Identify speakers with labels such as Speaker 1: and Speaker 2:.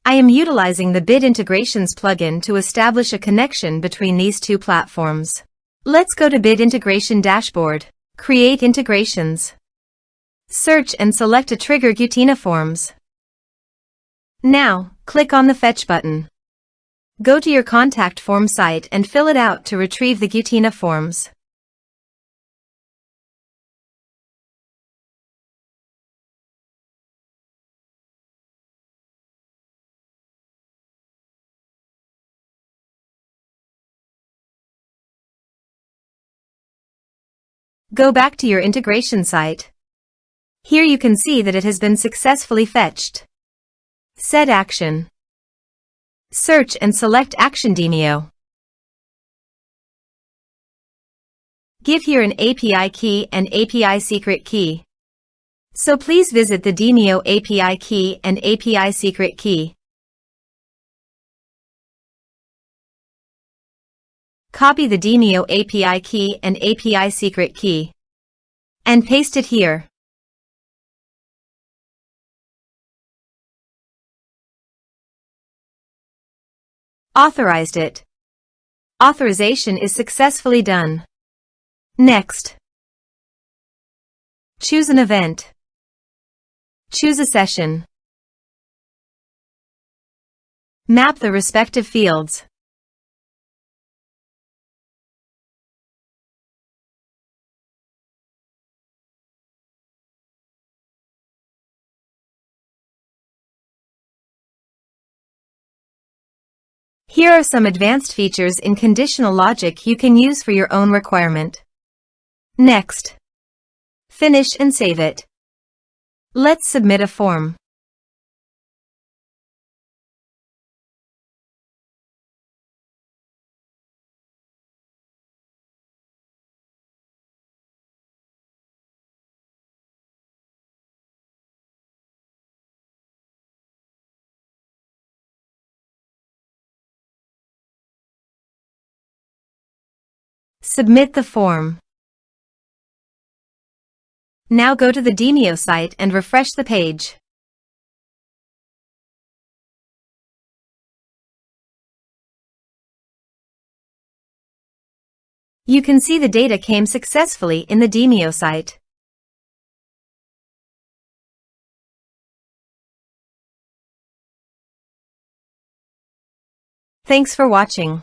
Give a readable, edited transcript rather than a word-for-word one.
Speaker 1: I am utilizing the Bit Integrations plugin to establish a connection between these two platforms. Let's go to Bit Integration Dashboard. Create integrations. Search and select a trigger Gutena Forms. Now, click on the Fetch button. Go to your contact form site and fill it out to retrieve the Gutena Forms. Go back to your integration site. Here you can see that it has been successfully fetched. Set action. Search and select Action Demio. Give here an API key and API secret key. So please visit the Demio API key and API secret key. Copy the Demio API key and API secret key and paste it here. Authorized it. Authorization is successfully done. Next. Choose an event. Choose a session. Map the respective fields. Here are some advanced features in conditional logic you can use for your own requirement. Next. Finish and save it. Let's submit a form. Submit the form. Now go to the Demio site and refresh the page. You can see the data came successfully in the Demio site. Thanks for watching.